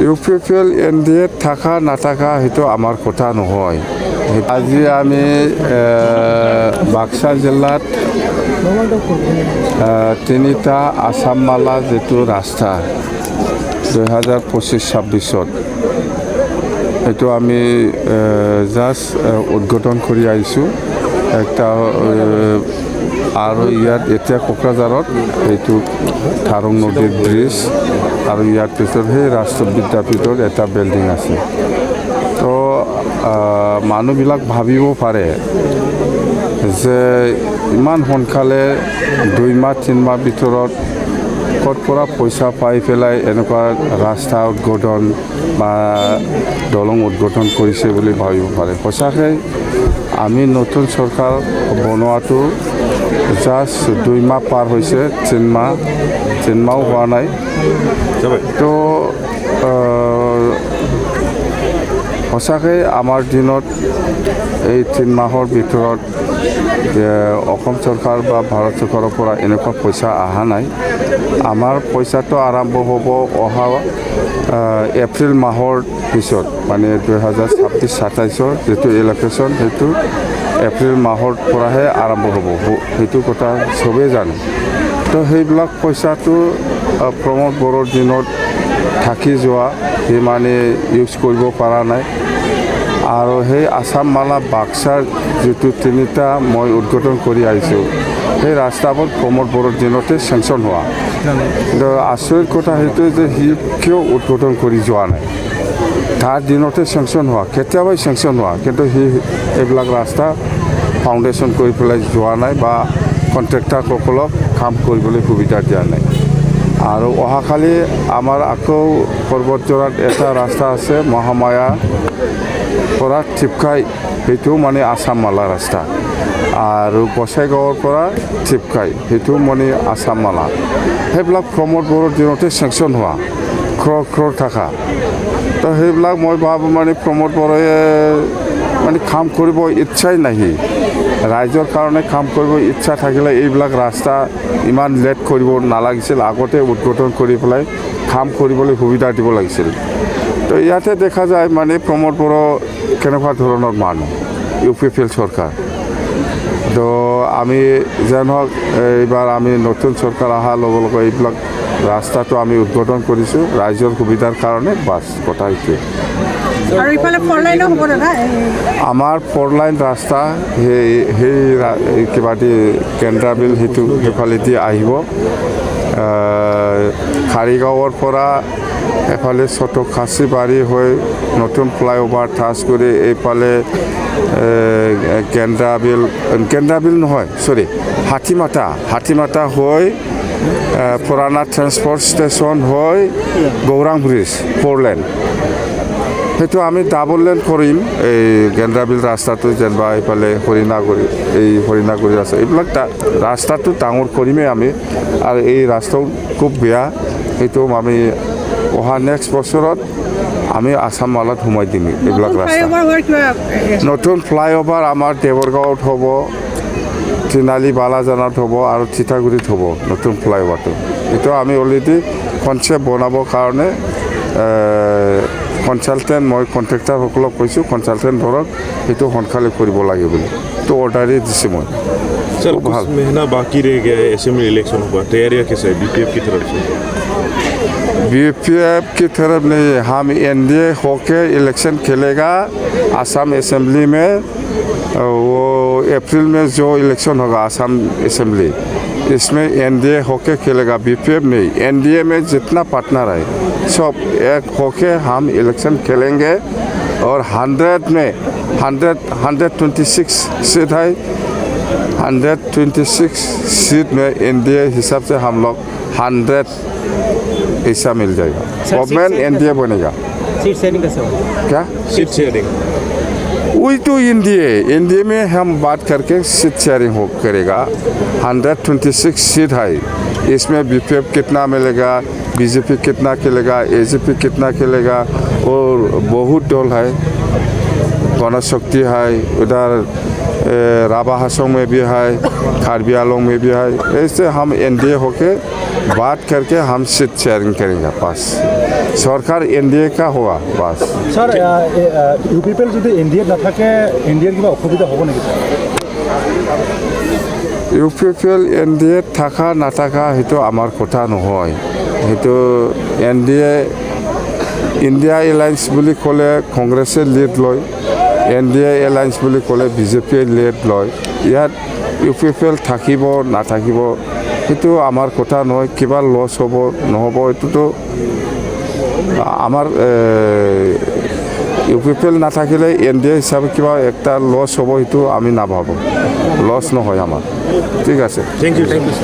UPPL NDA থাকা নাথাকা সেইটো আমাৰ কথা নহয়। আজি আমি বাক্সা জিলাত তিনিটা আসাম মালা যেটো ৰাস্তা 2025-26 সেইটো আমি জাষ্ট উদ্বোধন কৰি আহিছোঁ। একটা আৰু ইয়াত এতিয়া কোকৰাঝাৰত এইটো থাৰং নদীৰ ব্ৰিজ আৰু ইয়াৰ পিছত সেই ৰাষ্ট্ৰীয় বিদ্যাপীঠৰ এটা বিল্ডিং আছে। তো মানুহবিলাক ভাবিব পাৰে যে ইমান সোনকালে 2 মাহ 3 মাহ ভিতৰত ক'ৰ পৰা পইচা পাই পেলাই এনেকুৱা ৰাস্তা উদ্বোধন বা দলং উদ্বোধন কৰিছে বুলি ভাবিব পাৰে। সঁচাকৈ আমি নতুন চৰকাৰ বনোৱাটো জাষ্ট 2 মাহ পাৰ হৈছে, 3 মাহ হোৱা নাই। তো সঁচাকৈ আমাৰ দিনত এই 3 মাহৰ ভিতৰত অসম চৰকাৰ বা ভাৰত চৰকাৰৰ পৰা এনেকুৱা পইচা অহা নাই। আমাৰ পইচাটো আৰম্ভ হ'ব অহা এপ্ৰিল মাহৰ পিছত, মানে 2026-27 যিটো ইলেকশ্যন সেইটো এপ্ৰিল মাহৰ পৰাহে আৰম্ভ হ'ব, সেইটো কথা চবেই জানে। তো সেইবিলাক পইচাটো প্ৰমোদ বড়োৰ দিনত থাকি যোৱা সি মানে ইউজ কৰিব পৰা নাই। আৰু সেই আসাম মালা বাক্সাৰ যিটো 3টা মই উদ্বোধন কৰি আহিছোঁ, সেই ৰাস্তাবোৰ প্ৰমোদ বড়োৰ দিনতে চেংচন হোৱা। কিন্তু আচৰিত কথা সেইটোৱে যে সি কিয় উদ্বোধন কৰি যোৱা নাই। তাৰ দিনতে চেংচন হোৱা, কেতিয়াবাই চেংচন হোৱা, কিন্তু সি এইবিলাক ৰাস্তা ফাউণ্ডেশ্যন কৰি পেলাই যোৱা নাই বা কণ্ট্ৰেক্টাৰসকলক কাম কৰিবলৈ সুবিধা দিয়া নাই। আৰু অহাকালি আমাৰ আকৌ পৰ্বতজোৰাত এটা ৰাস্তা আছে মহামায়া পৰা টিপকাই, সেইটো মানে আসাম মালা ৰাস্তা। আৰু বচাইগাঁৱৰ পৰা টিপকাই, সেইটো মানে আসাম মালা। সেইবিলাক প্ৰমোদ বড়োৰ দিনতে চেংচন হোৱা, ক্ৰ'ৰ থকা। তো সেইবিলাক মই ভাবোঁ মানে প্ৰমোদ বড়োৱে মানে কাম কৰিব ইচ্ছাই নাহি। ৰাইজৰ কাৰণে কাম কৰিব ইচ্ছা থাকিলে এইবিলাক ৰাস্তা ইমান লেট কৰিব নালাগিছিল, আগতে উদ্বোধন কৰি পেলাই কাম কৰিবলৈ সুবিধা দিব লাগিছিল। তো ইয়াতে দেখা যায় মানে প্ৰমোদ বড়ো কেনেকুৱা ধৰণৰ মানুহ, UPPL চৰকাৰ। তো আমি যেন হওক এইবাৰ আমি নতুন চৰকাৰ অহাৰ লগে লগে এইবিলাক ৰাস্তাটো আমি উদ্বোধন কৰিছোঁ ৰাইজৰ সুবিধাৰ কাৰণে, বাছ কথা এইটোৱে। আমাৰ 4 লাইন ৰাস্তা সেই কিবা গেন্দ্ৰাবিল সেইটো সেইফালেদি আহিব। কাৰিগাঁৱৰ পৰা এফালে চটখাচি বাৰী হৈ নতুন ফ্লাইঅভাৰ টাচ কৰি এইফালে গেন্দ্ৰাবিল নহয়, চৰি হাতীমাটা হৈ পুৰাণা ট্ৰেন্সপৰ্ট ষ্টেচন হৈ গৌৰাং ব্ৰিজ 4 লেন, সেইটো আমি ডাবল লেন কৰিম। এই গেন্দ্ৰাবিল ৰাস্তাটো যেনিবা এইফালে হৰিণাগুৰি আছে, এইবিলাক ৰাস্তাটো ডাঙৰ কৰিমেই আমি। আৰু এই ৰাস্তাও খুব বেয়া, সেইটো আমি অহা নেক্সট বছৰত আমি আসাম মালাত সোমাই দিম এইবিলাক ৰাস্তা। নতুন ফ্লাইঅভাৰ আমাৰ দেৱৰগাঁৱত হ'ব, তিনালি বালাজানত হ'ব আৰু চিটাগুৰিত হ'ব নতুন ফ্লাইঅভাৰটো। এইটো আমি অলৰেডি কনচেপ্ট বনাবৰ কাৰণে কনচালটেণ্ট মই কণ্ট্ৰেক্টাৰসকলক কৈছোঁ, কনচালটেণ্ট ধৰক সেইটো সোনকালে কৰিব লাগে বুলি তো অৰ্ডাৰেই দিছোঁ মই। सर कुछ महीना बाकी रह गया है असेंबली इलेक्शन हुआ, तैयारियाँ कैसे है BPF की तरफ से? BPF की तरफ नहीं, हम NDA होके इलेक्शन खेलेगा आसाम असेंबली में। वो अप्रैल में जो इलेक्शन होगा आसाम असेंबली, इसमें NDA होके खेलेगा, BPF नहीं। NDA में जितना पार्टनर है सब एक होके हम इलेक्शन खेलेंगे और 126 सीट है, 126 सीट में NDA हिसाब से हम लोग 100 ऐसा मिल जाएगा। गवर्नमेंट NDA बनेगा। सीट शेयरिंग कैसे होगा? क्या सीट शेयरिंग? वही तो NDA में हम बात करके सीट शेयरिंग हो करेगा। 126 सीट है, इसमें BPF कितना मिलेगा, BJP कितना खेलेगा, AJP कितना खेलेगा, और बहुत दल है, गणशक्ति है, उधर राभा हासों में भी है, कार्बी आंगलों में भी है। ऐसे हम NDA होके बात करके हम सीट शेयरिंग करेंगे पास। सरकार एनडीए का हुआ बस স্যার ইউপিপিএল যদি এনডিএ নাথাকে এনডিএর কিবা অসুবিধা হ'ব নেকি ইউপিপিএল এনডিএ থাকা নাথাকা সেইটো আমাৰ কথা নহয় সেইটো এনডিএ ইণ্ডিয়া এলায়েন্স বুলি ক'লে কংগ্ৰেছে লিড লয় এনডিএ এলায়েন্স বুলি ক'লে বিজেপিয়ে লিড লয় ইয়াত ইউপিপিএল থাকিব নাথাকিব সেইটো আমাৰ কথা নহয় কিবা লছ হ'ব নহ'ব এইটোতো আমাৰ ইউপিপিএল নাথাকিলে এনডিএ হিচাপে কিবা একটা লছ হ'ব সেইটো আমি নাভাবোঁ লছ নহয় আমাৰ ঠিক আছে থ্যাংক ইউ